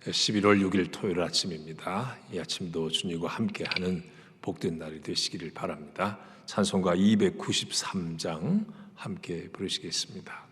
11월 6일 토요일 아침입니다. 이 아침도 주님과 함께하는 복된 날이 되시기를 바랍니다. 찬송가 293장 함께 부르시겠습니다.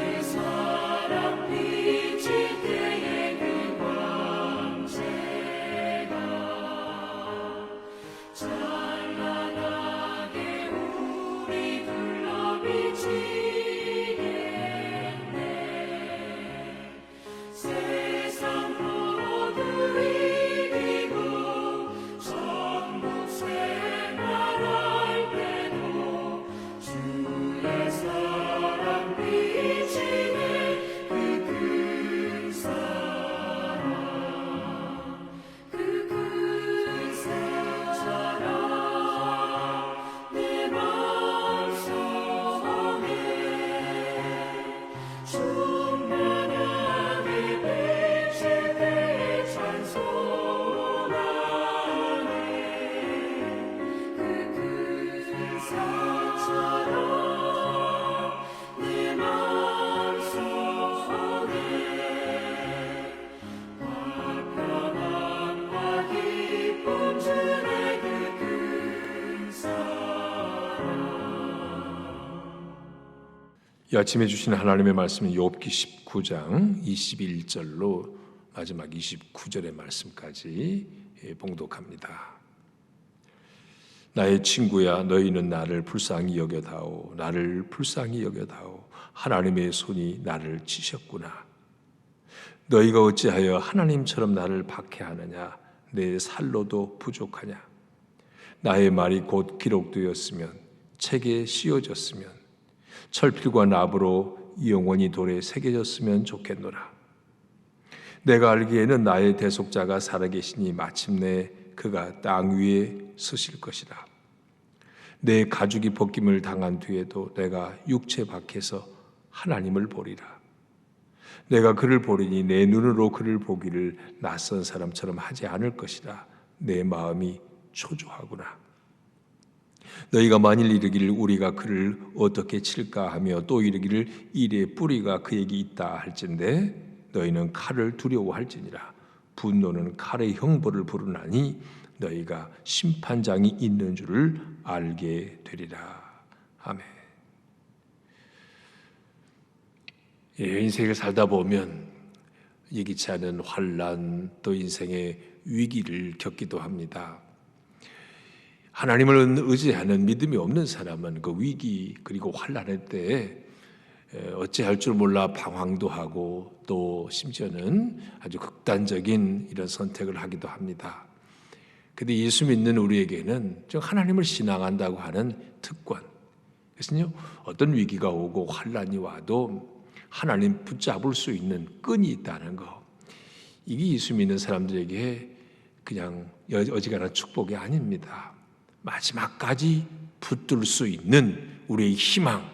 사랑 이 아침에 주신 하나님의 말씀은 욥기 19장 21절로 마지막 29절의 말씀까지 봉독합니다. 나의 친구야, 너희는 나를 불쌍히 여겨다오. 나를 불쌍히 여겨다오. 하나님의 손이 나를 치셨구나. 너희가 어찌하여 하나님처럼 나를 박해하느냐? 내 살로도 부족하냐? 나의 말이 곧 기록되었으면, 책에 씌워졌으면, 철필과 납으로 영원히 돌에 새겨졌으면 좋겠노라. 내가 알기에는 나의 대속자가 살아계시니 마침내 그가 땅 위에 서실 것이라. 내 가죽이 벗김을 당한 뒤에도 내가 육체 밖에서 하나님을 보리라. 내가 그를 보리니 내 눈으로 그를 보기를 낯선 사람처럼 하지 않을 것이라. 내 마음이 초조하구나. 너희가 만일 이르기를 우리가 그를 어떻게 칠까 하며 또 이르기를 이래 뿌리가 그에게 있다 할진대 너희는 칼을 두려워할지니라. 분노는 칼의 형벌을 부르나니 너희가 심판장이 있는 줄을 알게 되리라. 아멘. 인생을 살다 보면 예기치 않은 환난 또 인생의 위기를 겪기도 합니다. 하나님을 의지하는 믿음이 없는 사람은 그 위기 그리고 환난의 때에 어찌할 줄 몰라 방황도 하고 또 심지어는 아주 극단적인 이런 선택을 하기도 합니다. 그런데 예수 믿는 우리에게는 하나님을 신앙한다고 하는 특권, 그래서 어떤 위기가 오고 환난이 와도 하나님 붙잡을 수 있는 끈이 있다는 거, 이게 예수 믿는 사람들에게 그냥 어지간한 축복이 아닙니다. 마지막까지 붙들 수 있는 우리의 희망,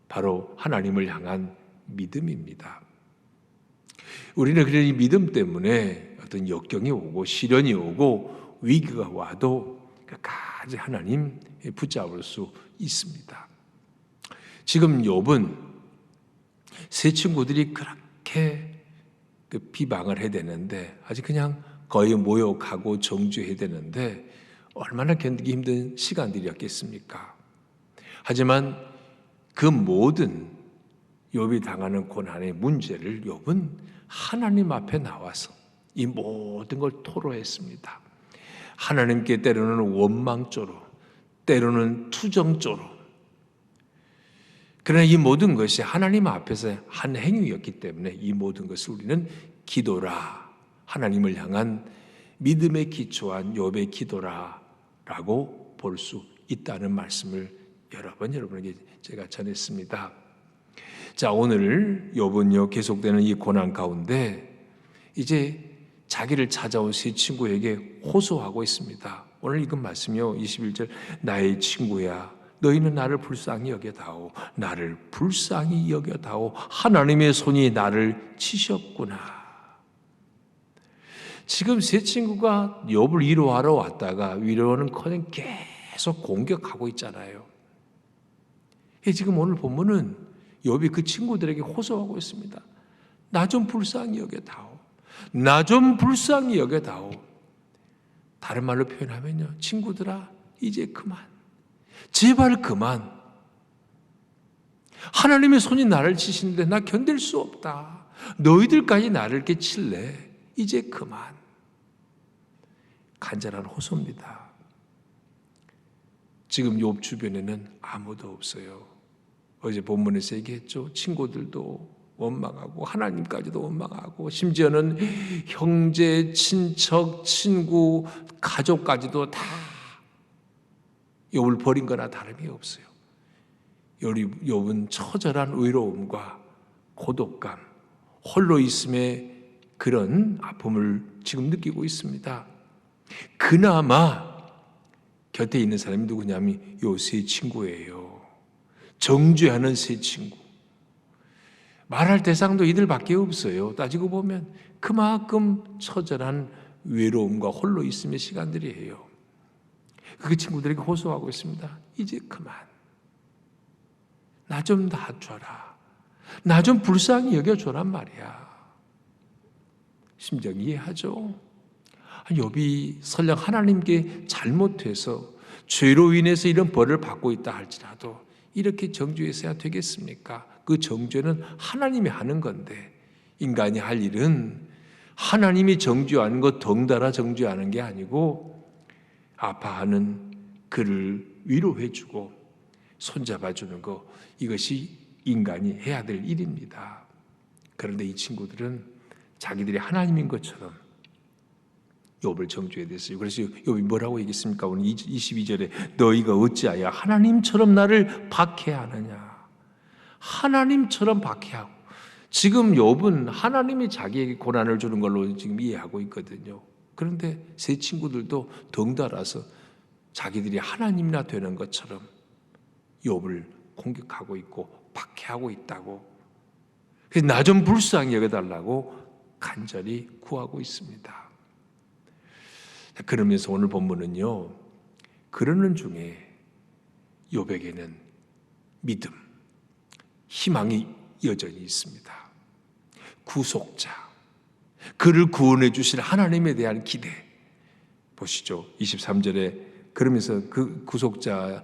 바로 하나님을 향한 믿음입니다. 우리는 그런 이 믿음 때문에 어떤 역경이 오고 시련이 오고 위기가 와도 끝까지 하나님 붙잡을 수 있습니다. 지금 욥은 세 친구들이 그렇게 비방을 해야 되는데 아직 그냥 거의 모욕하고 정죄해야 되는데 얼마나 견디기 힘든 시간들이었겠습니까? 하지만 그 모든 욥이 당하는 고난의 문제를 욥은 하나님 앞에 나와서 이 모든 걸 토로했습니다. 하나님께 때로는 원망조로, 때로는 투정조로. 그러나 이 모든 것이 하나님 앞에서 한 행위였기 때문에 이 모든 것을 우리는 기도라, 하나님을 향한 믿음에 기초한 욥의 기도라라고 볼 수 있다는 말씀을 여러 번 여러분에게 제가 전했습니다. 자, 오늘 욥은요 계속되는 이 고난 가운데 이제 자기를 찾아온 세 친구에게 호소하고 있습니다. 오늘 읽은 말씀이요 21절, 나의 친구야 너희는 나를 불쌍히 여겨다오. 나를 불쌍히 여겨다오. 하나님의 손이 나를 치셨구나. 지금 세 친구가 욥을 위로하러 왔다가 위로는커녕 계속 공격하고 있잖아요. 지금 오늘 본문은 욥이 그 친구들에게 호소하고 있습니다. 나 좀 불쌍히 여겨다오. 나 좀 불쌍히 여겨다오. 다른 말로 표현하면요, 친구들아 이제 그만, 제발 그만. 하나님의 손이 나를 치시는데 나 견딜 수 없다. 너희들까지 나를 이렇게 칠래. 이제 그만. 간절한 호소입니다. 지금 욥 주변에는 아무도 없어요. 어제 본문에서 얘기했죠. 친구들도 원망하고 하나님까지도 원망하고 심지어는 형제, 친척, 친구, 가족까지도 다 욥을 버린 거나 다름이 없어요. 욥은 처절한 외로움과 고독감, 홀로 있음의 그런 아픔을 지금 느끼고 있습니다. 그나마 곁에 있는 사람이 누구냐면 요 세 친구예요. 정죄하는 세 친구. 말할 대상도 이들밖에 없어요. 따지고 보면 그만큼 처절한 외로움과 홀로 있음의 시간들이에요. 그 친구들에게 호소하고 있습니다. 이제 그만. 나 좀 놔줘라. 나 좀 불쌍히 여겨줘란 말이야. 심정 이해하죠? 욥이 설령 하나님께 잘못해서 죄로 인해서 이런 벌을 받고 있다 할지라도 이렇게 정죄했어야 되겠습니까? 그 정죄는 하나님이 하는 건데 인간이 할 일은 하나님이 정죄하는 것 덩달아 정죄하는 게 아니고 아파하는 그를 위로해주고 손잡아주는 것, 이것이 인간이 해야 될 일입니다. 그런데 이 친구들은 자기들이 하나님인 것처럼 욥을 정죄했어요. 그래서 욥이 뭐라고 얘기했습니까? 오늘 22절에 너희가 어찌하여 하나님처럼 나를 박해하느냐. 하나님처럼 박해하고, 지금 욥은 하나님이 자기에게 고난을 주는 걸로 지금 이해하고 있거든요. 그런데 세 친구들도 덩달아서 자기들이 하나님이나 되는 것처럼 욥을 공격하고 있고 박해하고 있다고, 그래서 나 좀 불쌍히 여겨달라고 간절히 구하고 있습니다. 그러면서 오늘 본문은요, 그러는 중에 욥에게는 믿음, 희망이 여전히 있습니다. 구속자, 그를 구원해 주실 하나님에 대한 기대. 보시죠. 23절에 그러면서 그 구속자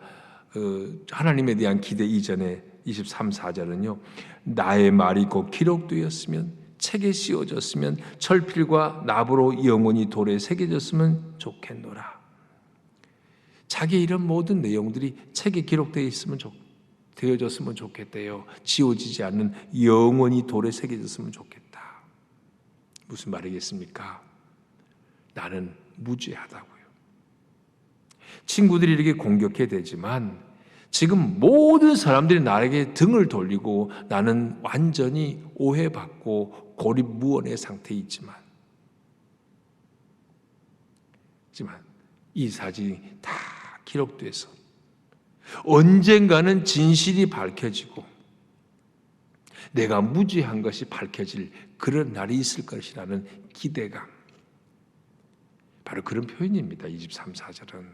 하나님에 대한 기대 이전에 23, 4절은요. 나의 말이 곧 기록되었으면 책에 씌워졌으면 철필과 납으로 영원히 돌에 새겨졌으면 좋겠노라. 자기 이런 모든 내용들이 책에 되어졌으면 좋겠대요. 지워지지 않는 영원히 돌에 새겨졌으면 좋겠다. 무슨 말이겠습니까? 나는 무죄하다고요. 친구들이 이렇게 공격해 대지만 지금 모든 사람들이 나에게 등을 돌리고 나는 완전히 오해받고 고립무원의 상태에 있지만 이 사진이 다 기록돼서 언젠가는 진실이 밝혀지고 내가 무죄한 것이 밝혀질 그런 날이 있을 것이라는 기대감, 바로 그런 표현입니다. 23, 4절은.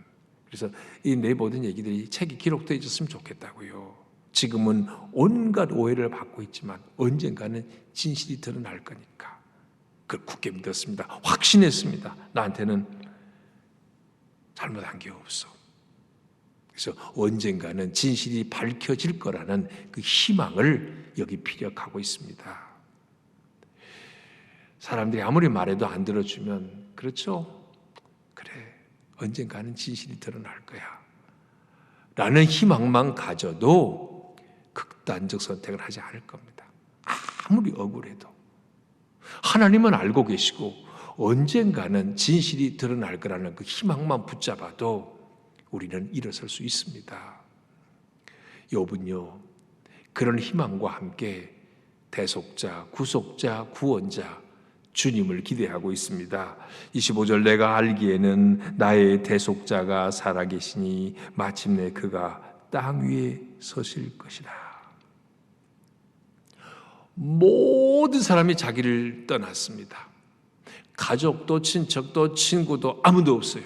그래서 이 내 모든 얘기들이 책에 기록되어 있었으면 좋겠다고요. 지금은 온갖 오해를 받고 있지만 언젠가는 진실이 드러날 거니까 그걸 굳게 믿었습니다. 확신했습니다. 나한테는 잘못한 게 없어. 그래서 언젠가는 진실이 밝혀질 거라는 그 희망을 여기 피력하고 있습니다. 사람들이 아무리 말해도 안 들어주면 그렇죠? 그래, 언젠가는 진실이 드러날 거야 라는 희망만 가져도 극단적 선택을 하지 않을 겁니다. 아무리 억울해도 하나님은 알고 계시고 언젠가는 진실이 드러날 거라는 그 희망만 붙잡아도 우리는 일어설 수 있습니다. 욥은요, 그런 희망과 함께 대속자, 구속자, 구원자 주님을 기대하고 있습니다. 25절 내가 알기에는 나의 대속자가 살아계시니 마침내 그가 땅 위에 서실 것이라. 모든 사람이 자기를 떠났습니다. 가족도 친척도 친구도 아무도 없어요.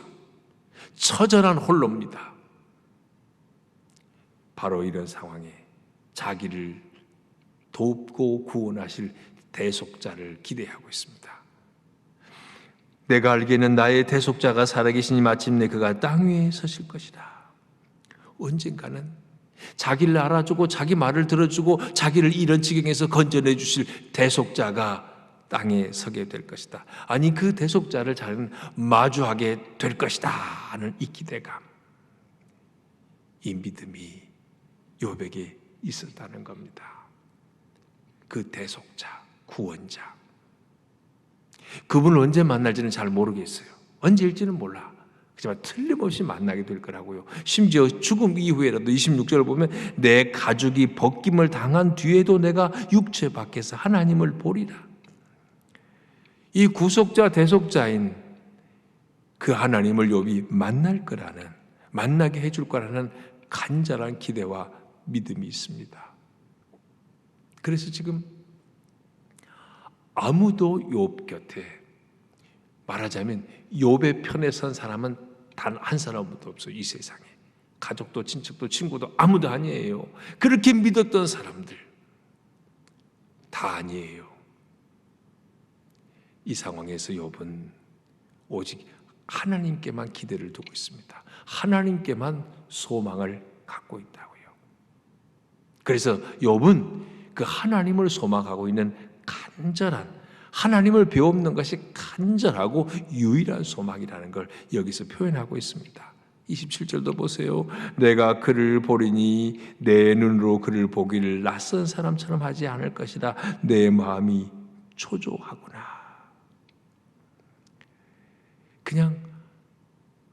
처절한 홀로입니다. 바로 이런 상황에 자기를 돕고 구원하실 대속자를 기대하고 있습니다. 내가 알기에는 나의 대속자가 살아계시니 마침내 그가 땅 위에 서실 것이다. 언젠가는 자기를 알아주고 자기 말을 들어주고 자기를 이런 지경에서 건져내 주실 대속자가 땅에 서게 될 것이다. 아니 그 대속자를 자기는 마주하게 될 것이다 하는 이 기대감, 이 믿음이 욥에게 있었다는 겁니다. 그 대속자, 구원자, 그분을 언제 만날지는 잘 모르겠어요. 언제일지는 몰라. 하지만 틀림없이 만나게 될 거라고요. 심지어 죽음 이후에라도 26절을 보면 내 가죽이 벗김을 당한 뒤에도 내가 육체 밖에서 하나님을 보리라. 이 구속자 대속자인 그 하나님을 욥이 만날 거라는, 만나게 해줄 거라는 간절한 기대와 믿음이 있습니다. 그래서 지금 아무도 욥 곁에, 말하자면 욥의 편에 선 사람은 단 한 사람도 없어요. 이 세상에 가족도 친척도 친구도 아무도 아니에요. 그렇게 믿었던 사람들 다 아니에요. 이 상황에서 욥은 오직 하나님께만 기대를 두고 있습니다. 하나님께만 소망을 갖고 있다고요. 그래서 욥은 그 하나님을 소망하고 있는 간절한, 하나님을 배우는 것이 간절하고 유일한 소망이라는 걸 여기서 표현하고 있습니다. 27절도 보세요. 내가 그를 보리니 내 눈으로 그를 보기를 낯선 사람처럼 하지 않을 것이라. 내 마음이 초조하구나. 그냥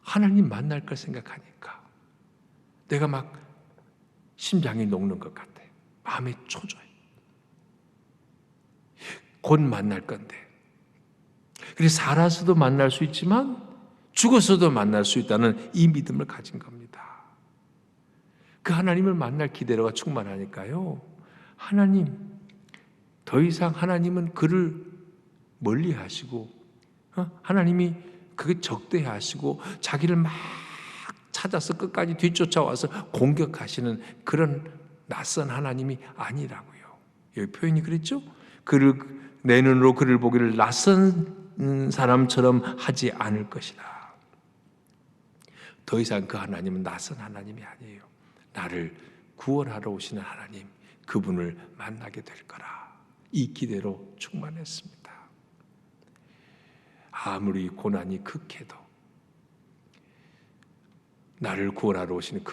하나님 만날 걸 생각하니까 내가 막 심장이 녹는 것 같아. 마음이 초조해. 곧 만날 건데. 그래서 살아서도 만날 수 있지만 죽어서도 만날 수 있다는 이 믿음을 가진 겁니다. 그 하나님을 만날 기대가 충만하니까요. 하나님, 더 이상 하나님은 그를 멀리 하시고, 하나님이 그게 적대하시고 자기를 막 찾아서 끝까지 뒤쫓아와서 공격하시는 그런 낯선 하나님이 아니라고요. 여기 표현이 그랬죠? 그를 내 눈으로 그를 보기를 낯선 사람처럼 하지 않을 것이다. 더 이상 그 하나님은 낯선 하나님이 아니에요. 나를 구원하러 오시는 하나님, 그분을 만나게 될 거라. 이 기대로 충만했습니다. 아무리 고난이 극해도 나를 구원하러 오시는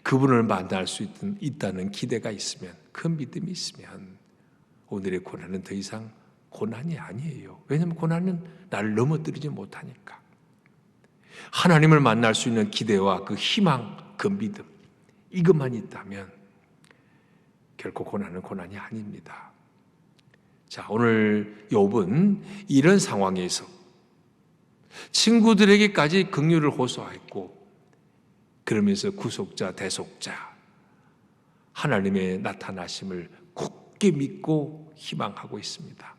그분을 만날 수 있다는 기대가 있으면, 그 믿음이 있으면 오늘의 고난은 더 이상 고난이 아니에요. 왜냐하면 고난은 나를 넘어뜨리지 못하니까. 하나님을 만날 수 있는 기대와 그 희망, 그 믿음, 이것만 있다면 결코 고난은 고난이 아닙니다. 자, 오늘 욥은 이런 상황에서 친구들에게까지 긍휼을 호소했고, 그러면서 구속자, 대속자, 하나님의 나타나심을 굳게 믿고 희망하고 있습니다.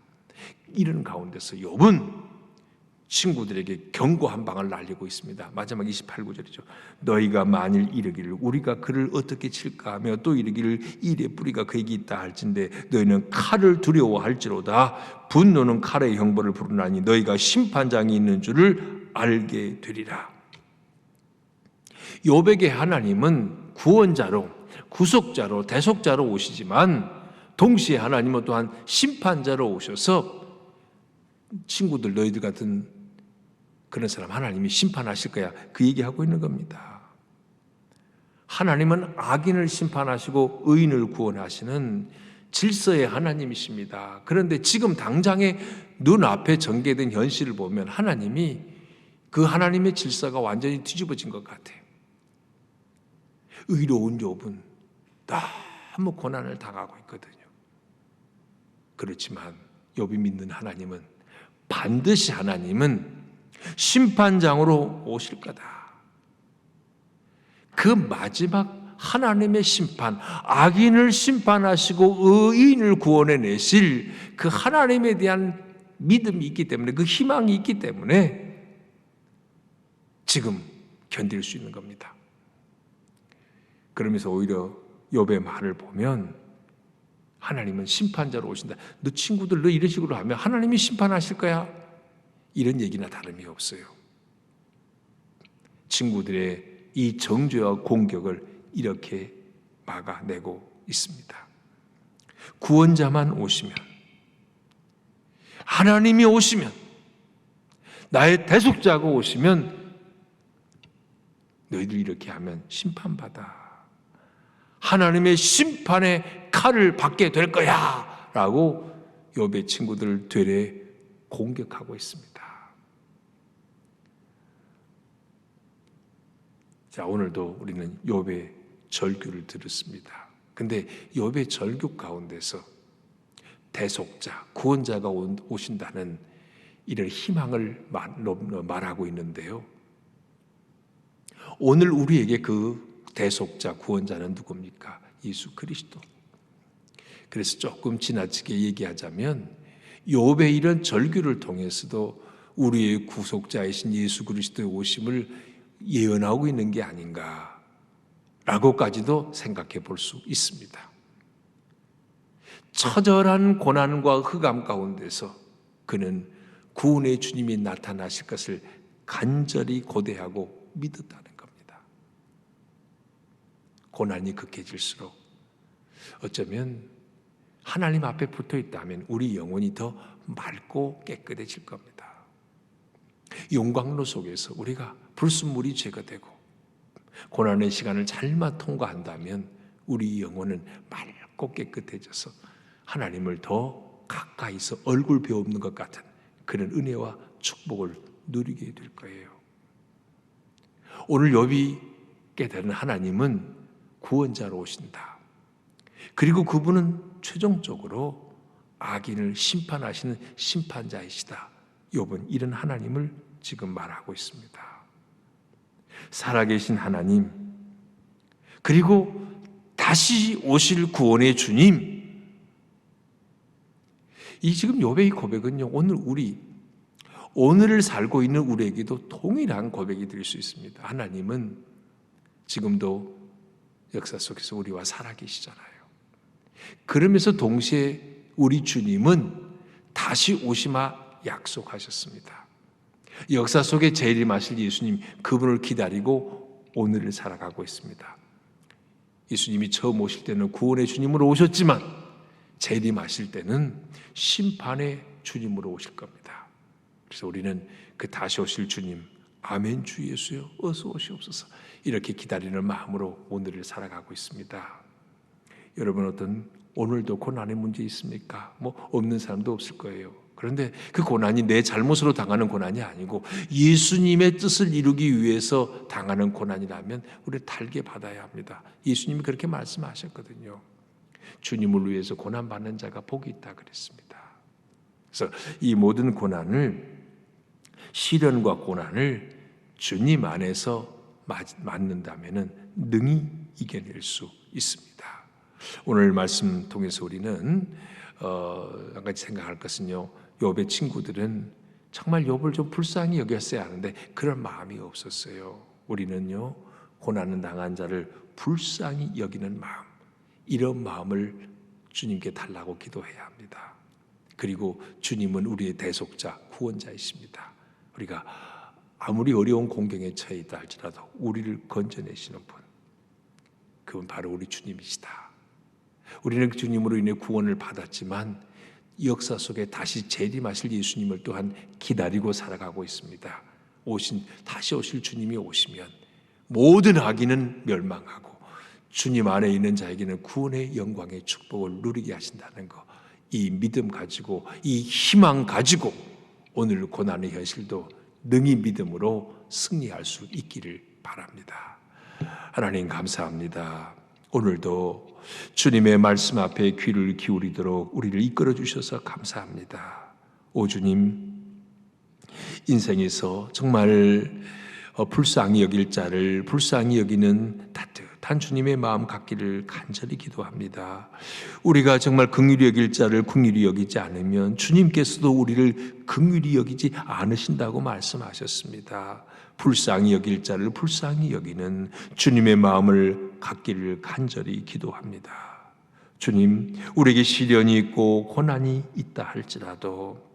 이런 가운데서 욥은 친구들에게 경고 한 방을 날리고 있습니다. 마지막 28구절이죠. 너희가 만일 이르기를 우리가 그를 어떻게 칠까 하며 또 이르기를 일의 뿌리가 그에게 있다 할진대 너희는 칼을 두려워할지로다. 분노는 칼의 형벌을 부르나니 너희가 심판장이 있는 줄을 알게 되리라. 욥에게 하나님은 구원자로, 구속자로, 대속자로 오시지만 동시에 하나님은 또한 심판자로 오셔서 친구들, 너희들 같은 그런 사람 하나님이 심판하실 거야, 그 얘기하고 있는 겁니다. 하나님은 악인을 심판하시고 의인을 구원하시는 질서의 하나님이십니다. 그런데 지금 당장의 눈앞에 전개된 현실을 보면 하나님이, 그 하나님의 질서가 완전히 뒤집어진 것 같아요. 의로운 욥은 너무 고난을 당하고 있거든요. 그렇지만 욥이 믿는 하나님은, 반드시 하나님은 심판장으로 오실 거다. 그 마지막 하나님의 심판, 악인을 심판하시고 의인을 구원해 내실 그 하나님에 대한 믿음이 있기 때문에, 그 희망이 있기 때문에 지금 견딜 수 있는 겁니다. 그러면서 오히려 욥의 말을 보면 하나님은 심판자로 오신다. 너 친구들 너 이런 식으로 하면 하나님이 심판하실 거야, 이런 얘기나 다름이 없어요. 친구들의 이 정죄와 공격을 이렇게 막아내고 있습니다. 구원자만 오시면, 하나님이 오시면, 나의 대속자가 오시면 너희들 이렇게 하면 심판받아. 하나님의 심판의 칼을 받게 될 거야 라고 욥의 친구들을 되레 공격하고 있습니다. 자, 오늘도 우리는 욥의 절규를 들었습니다. 근데 욥의 절규 가운데서 대속자, 구원자가 오신다는 이런 희망을 말하고 있는데요. 오늘 우리에게 그 대속자, 구원자는 누굽니까? 예수 그리스도. 그래서 조금 지나치게 얘기하자면 욥의 이런 절규를 통해서도 우리의 구속자이신 예수 그리스도의 오심을 예언하고 있는 게 아닌가라고까지도 생각해 볼 수 있습니다. 처절한 고난과 흑암 가운데서 그는 구원의 주님이 나타나실 것을 간절히 고대하고 믿었다는 겁니다. 고난이 극해질수록 어쩌면 하나님 앞에 붙어 있다면 우리 영혼이 더 맑고 깨끗해질 겁니다. 용광로 속에서 우리가 불순물이 제거되고 고난의 시간을 잘만 통과한다면 우리 영혼은 맑고 깨끗해져서 하나님을 더 가까이서 얼굴 배우는 것 같은 그런 은혜와 축복을 누리게 될 거예요. 오늘 욥이 깨달은 하나님은 구원자로 오신다. 그리고 그분은 최종적으로 악인을 심판하시는 심판자이시다. 욥은 이런 하나님을 지금 말하고 있습니다. 살아계신 하나님, 그리고 다시 오실 구원의 주님. 이 지금 욥의 고백은요, 오늘을 살고 있는 우리에게도 동일한 고백이 될 수 있습니다. 하나님은 지금도 역사 속에서 우리와 살아계시잖아요. 그러면서 동시에 우리 주님은 다시 오시마 약속하셨습니다. 역사 속에 재림하실 예수님, 그분을 기다리고 오늘을 살아가고 있습니다. 예수님이 처음 오실 때는 구원의 주님으로 오셨지만 재림하실 때는 심판의 주님으로 오실 겁니다. 그래서 우리는 그 다시 오실 주님, 아멘 주 예수여 어서 오시옵소서, 이렇게 기다리는 마음으로 오늘을 살아가고 있습니다. 여러분, 오늘도 고난의 문제 있습니까? 없는 사람도 없을 거예요. 그런데 그 고난이 내 잘못으로 당하는 고난이 아니고 예수님의 뜻을 이루기 위해서 당하는 고난이라면 우리 달게 받아야 합니다. 예수님이 그렇게 말씀하셨거든요. 주님을 위해서 고난받는 자가 복이 있다 그랬습니다. 그래서 이 모든 고난을, 시련과 고난을 주님 안에서 맞는다면 능히 이겨낼 수 있습니다. 오늘 말씀 통해서 우리는 한 가지 생각할 것은요, 욥의 친구들은 정말 욥을 좀 불쌍히 여겼어야 하는데 그런 마음이 없었어요. 우리는요, 고난을 당한 자를 불쌍히 여기는 마음, 이런 마음을 주님께 달라고 기도해야 합니다. 그리고 주님은 우리의 대속자, 구원자이십니다. 우리가 아무리 어려운 공경에 처해 있다 할지라도 우리를 건져내시는 분, 그분 바로 우리 주님이시다. 우리는 그 주님으로 인해 구원을 받았지만 역사 속에 다시 재림하실 예수님을 또한 기다리고 살아가고 있습니다. 다시 오실 주님이 오시면 모든 악인은 멸망하고 주님 안에 있는 자에게는 구원의 영광의 축복을 누리게 하신다는 것, 이 믿음 가지고, 이 희망 가지고 오늘 고난의 현실도 능히 믿음으로 승리할 수 있기를 바랍니다. 하나님 감사합니다. 오늘도 주님의 말씀 앞에 귀를 기울이도록 우리를 이끌어 주셔서 감사합니다. 오 주님, 인생에서 정말 불쌍히 여길 자를 불쌍히 여기는 따뜻한 주님의 마음 갖기를 간절히 기도합니다. 우리가 정말 긍휼히 여길 자를 긍휼히 여기지 않으면 주님께서도 우리를 긍휼히 여기지 않으신다고 말씀하셨습니다. 불쌍히 여길 자를 불쌍히 여기는 주님의 마음을 갖기를 간절히 기도합니다. 주님, 우리에게 시련이 있고 고난이 있다 할지라도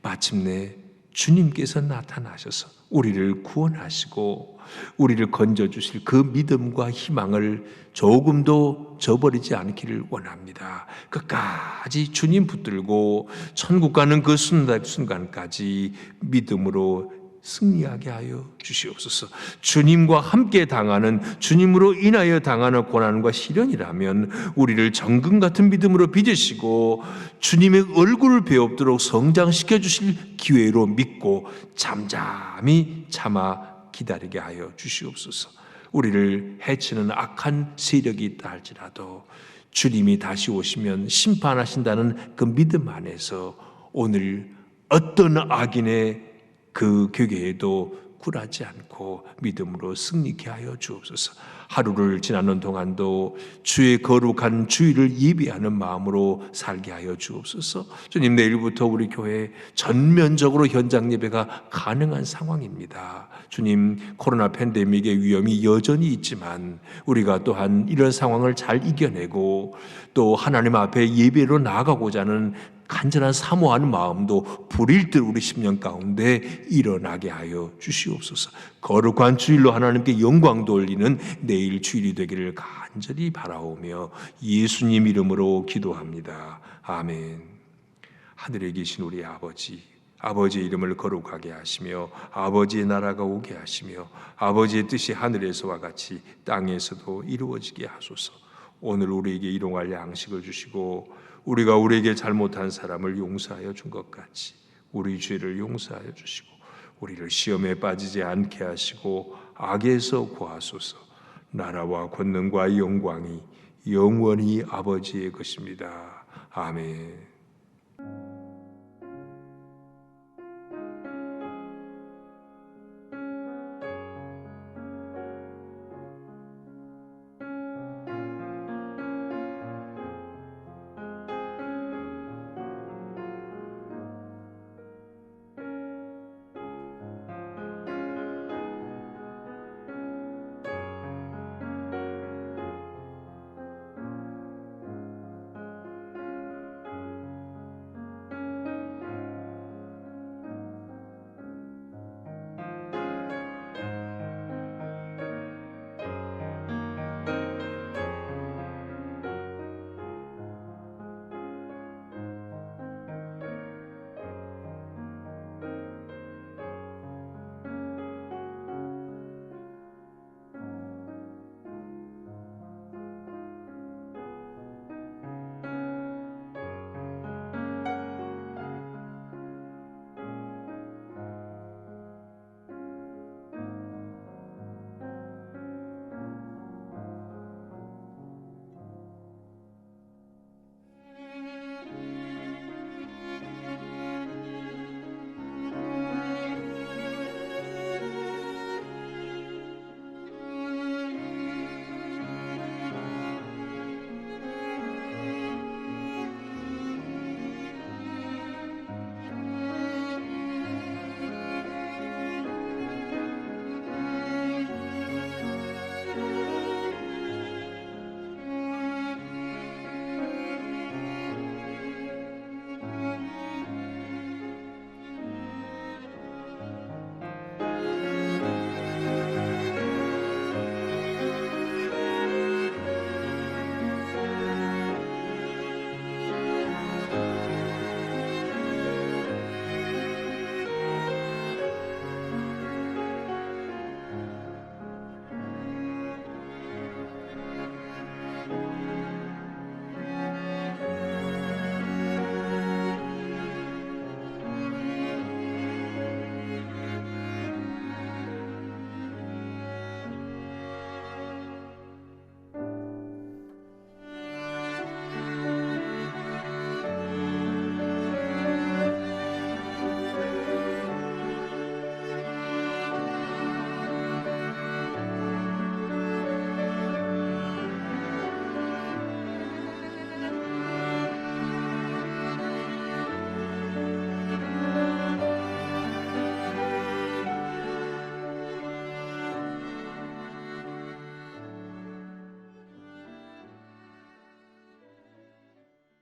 마침내 주님께서 나타나셔서 우리를 구원하시고 우리를 건져주실 그 믿음과 희망을 조금도 저버리지 않기를 원합니다. 끝까지 주님 붙들고 천국 가는 그 순간까지 믿음으로 승리하게 하여 주시옵소서. 주님과 함께 당하는, 주님으로 인하여 당하는 고난과 시련이라면 우리를 정금 같은 믿음으로 빚으시고 주님의 얼굴을 배웁도록 성장시켜 주실 기회로 믿고 잠잠히 참아 기다리게 하여 주시옵소서. 우리를 해치는 악한 세력이 있다 할지라도 주님이 다시 오시면 심판하신다는 그 믿음 안에서 오늘 어떤 악인의 그 괴계에도 굴하지 않고 믿음으로 승리케 하여 주옵소서. 하루를 지나는 동안도 주의 거룩한 주일을 예비하는 마음으로 살게 하여 주옵소서. 주님, 내일부터 우리 교회 전면적으로 현장 예배가 가능한 상황입니다. 주님, 코로나 팬데믹의 위험이 여전히 있지만 우리가 또한 이런 상황을 잘 이겨내고 또 하나님 앞에 예배로 나아가고자 하는 간절한 사모하는 마음도 불일 듯 우리 심령 가운데 일어나게 하여 주시옵소서. 거룩한 주일로 하나님께 영광 돌리는 내일 주일이 되기를 간절히 바라오며 예수님 이름으로 기도합니다. 아멘. 하늘에 계신 우리 아버지, 아버지의 이름을 거룩하게 하시며 아버지의 나라가 오게 하시며 아버지의 뜻이 하늘에서와 같이 땅에서도 이루어지게 하소서. 오늘 우리에게 일용할 양식을 주시고 우리가 우리에게 잘못한 사람을 용서하여 준 것 같이 우리 죄를 용서하여 주시고 우리를 시험에 빠지지 않게 하시고 악에서 구하소서. 나라와 권능과 영광이 영원히 아버지의 것입니다. 아멘.